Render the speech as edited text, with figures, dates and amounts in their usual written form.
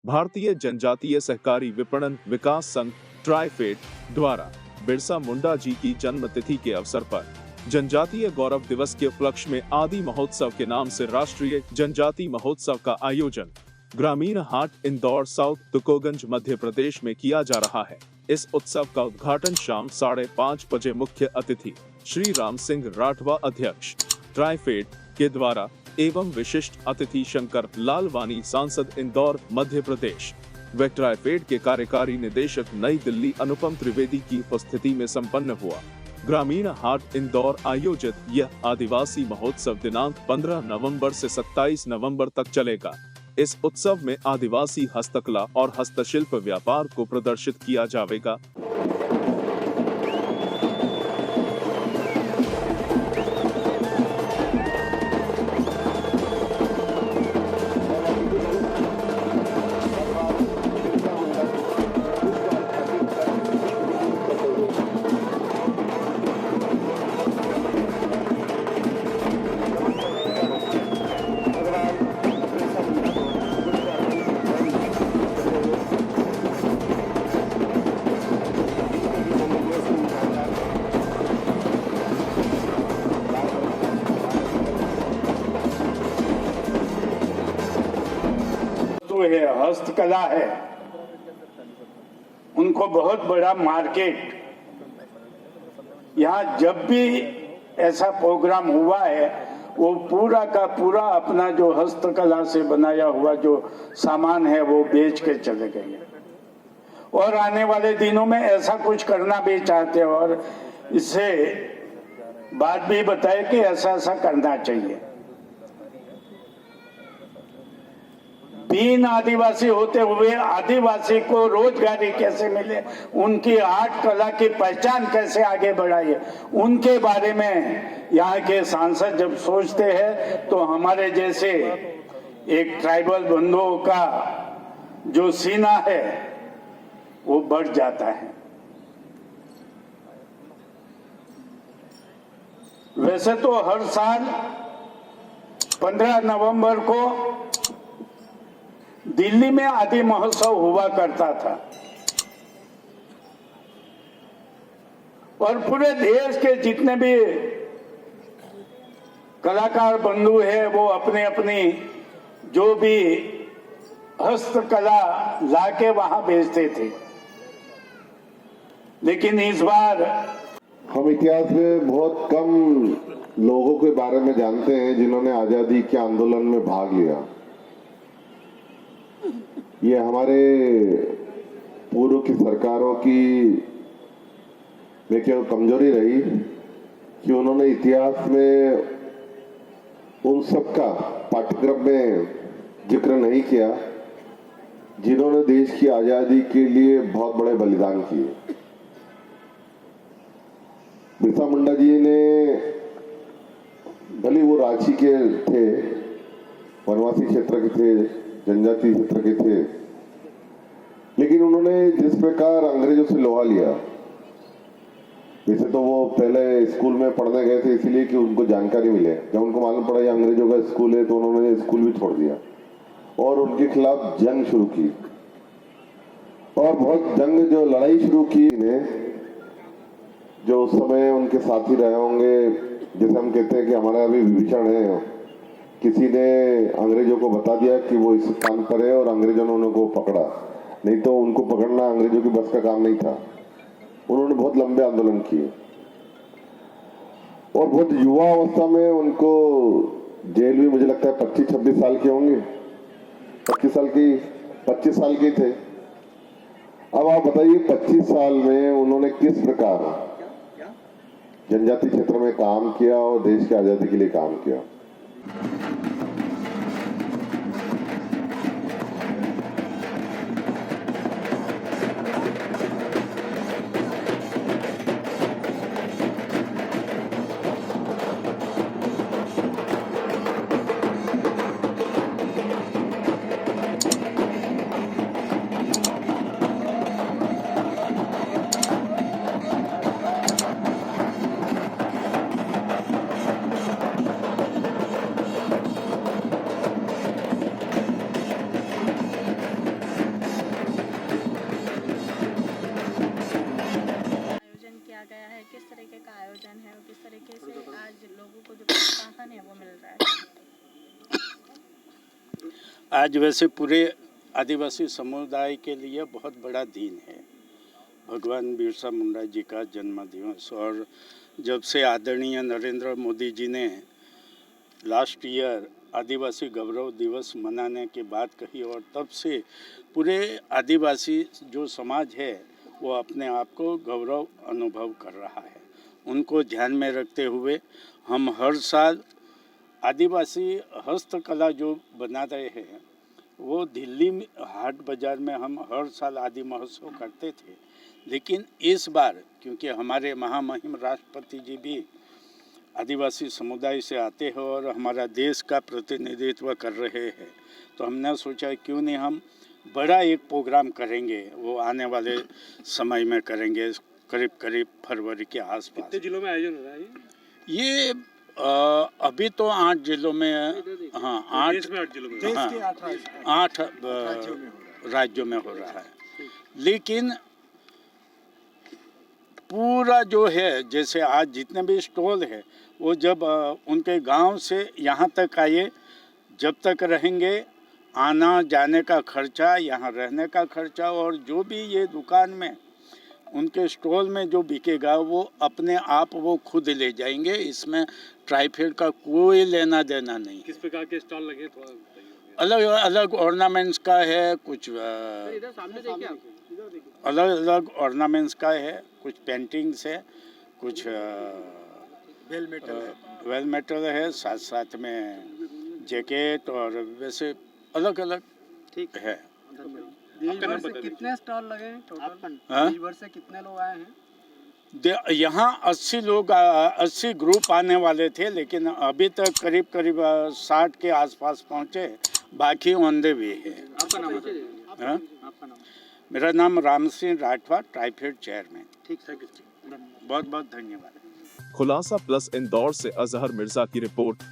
भारतीय जनजातीय सहकारी विपणन विकास संघ ट्राइफेड द्वारा बिरसा मुंडा जी की जन्म तिथि के अवसर पर जनजातीय गौरव दिवस के उपलक्ष्य में आदि महोत्सव के नाम से राष्ट्रीय जनजाति महोत्सव का आयोजन ग्रामीण हाट इंदौर साउथ तुकोगंज मध्य प्रदेश में किया जा रहा है। इस उत्सव का उद्घाटन शाम 5:30 बजे मुख्य अतिथि श्री राम सिंह राठवा अध्यक्ष ट्राइफेड के द्वारा एवं विशिष्ट अतिथि शंकर लालवानी सांसद इंदौर मध्य प्रदेश व ट्राइफेड के कार्यकारी निदेशक नई दिल्ली अनुपम त्रिवेदी की उपस्थिति में संपन्न हुआ। ग्रामीण हाट इंदौर आयोजित यह आदिवासी महोत्सव दिनांक 15 नवंबर से 27 नवंबर तक चलेगा। इस उत्सव में आदिवासी हस्तकला और हस्तशिल्प व्यापार को प्रदर्शित किया जाएगा। है हस्तकला है, उनको बहुत बड़ा मार्केट। यहाँ जब भी ऐसा प्रोग्राम हुआ है वो पूरा का पूरा अपना जो हस्तकला से बनाया हुआ जो सामान है वो बेच के चले गए और आने वाले दिनों में ऐसा कुछ करना भी चाहते हैं और इससे बात भी बताए कि ऐसा ऐसा करना चाहिए। बिन आदिवासी होते हुए आदिवासी को रोजगारी कैसे मिले, उनकी आर्ट कला की पहचान कैसे आगे बढ़ाए, उनके बारे में यहाँ के सांसद जब सोचते हैं तो हमारे जैसे एक ट्राइबल बंधुओं का जो सीना है वो बढ़ जाता है। वैसे तो हर साल 15 नवंबर को दिल्ली में आदि महोत्सव हुआ करता था और पूरे देश के जितने भी कलाकार बंधु हैं वो अपने अपनी जो भी हस्तकला लाके वहां बेचते थे। लेकिन इस बार हम इतिहास में बहुत कम लोगों के बारे में जानते हैं जिन्होंने आजादी के आंदोलन में भाग लिया। ये हमारे पूर्व की सरकारों की में केवल कमजोरी रही कि उन्होंने इतिहास में उन सबका पाठ्यक्रम में जिक्र नहीं किया जिन्होंने देश की आजादी के लिए बहुत बड़े बलिदान किए। बिरसा मुंडा जी ने भले वो रांची के थे, वनवासी क्षेत्र के थे, जनजाति क्षेत्र के थे, लेकिन उन्होंने जिस प्रकार अंग्रेजों से लोहा लिया, वैसे तो वो पहले स्कूल में पढ़ने गए थे इसलिए कि उनको जानकारी मिले। जब उनको मालूम पड़ा ये अंग्रेजों का स्कूल है तो उन्होंने स्कूल भी छोड़ दिया और उनके खिलाफ जंग शुरू की और बहुत जंग जो लड़ाई शुरू की ने जो उस समय उनके साथी रहे होंगे, जैसे हम कहते हैं कि हमारा अभी विभीषण है, किसी ने अंग्रेजों को बता दिया कि वो इस काम पर है और अंग्रेजों ने उनको पकड़ा, नहीं तो उनको पकड़ना अंग्रेजों की बस का काम नहीं था। उन्होंने बहुत लंबे आंदोलन किए और बहुत युवा अवस्था में उनको जेल भी मुझे लगता है 25-26 साल के होंगे, 25 साल के थे। अब आप बताइए 25 साल में उन्होंने किस प्रकार जनजाति क्षेत्र में काम किया और देश की आजादी के लिए काम किया। वो मिल रहा है। आज वैसे पूरे आदिवासी समुदाय के लिए बहुत बड़ा दिन है। भगवान बिरसा मुंडा जी का जन्म दिवस, और जब से आदरणीय नरेंद्र मोदी जी ने लास्ट ईयर आदिवासी गौरव दिवस मनाने की बात कही, और तब से पूरे आदिवासी जो समाज है वो अपने आप को गौरव अनुभव कर रहा है। उनको ध्यान में रखते हुए हम हर साल आदिवासी हस्तकला जो बना रहे हैं, वो दिल्ली में हाट बाज़ार में हम हर साल आदि महोत्सव करते थे। लेकिन इस बार क्योंकि हमारे महामहिम राष्ट्रपति जी भी आदिवासी समुदाय से आते हैं और हमारा देश का प्रतिनिधित्व कर रहे हैं, तो हमने सोचा क्यों नहीं हम बड़ा एक प्रोग्राम करेंगे, वो आने वाले समय में करेंगे, करीब करीब फरवरी के आसपास। कितने जिलों में आयोजन हो रहा है ये अभी तो 8 जिलों में, हाँ 8 जिलों में, हाँ 8 राज्यों में हो रहा है। लेकिन पूरा जो है, जैसे आज जितने भी स्टॉल है वो जब उनके गांव से यहाँ तक आए, जब तक रहेंगे, आना जाने का खर्चा, यहाँ रहने का खर्चा, और जो भी ये दुकान में उनके स्टॉल में जो बिकेगा वो अपने आप वो खुद ले जाएंगे। इसमें ट्राइफेड का कोई लेना देना नहीं। किस प्रकार के स्टॉल लगे थोड़ा बताइए। अलग अलग ऑर्नामेंट्स का है, कुछ इधर सामने देखिए आप, इधर देखिए। अलग अलग ऑर्नामेंट्स का है, कुछ पेंटिंग्स है, कुछ वेल मेटल है, साथ साथ में जैकेट, और वैसे अलग अलग ठीक है। देश भर से कितने स्टॉल लगे हैं टोटल? हाँ? देश भर से कितने लोग आए हैं? यहाँ 80 लोग 80 ग्रुप आने वाले थे, लेकिन अभी तक करीब करीब 60 के आसपास पहुँचे, बाकी ऑन द वे है। आपका नाम बताइए। हाँ? आपका नाम? मेरा नाम राम सिंह राठवा, ट्राइफेड चेयरमैन। ठीक है, बहुत बहुत धन्यवाद। खुलासा प्लस इंदौर से अजहर मिर्जा की रिपोर्ट।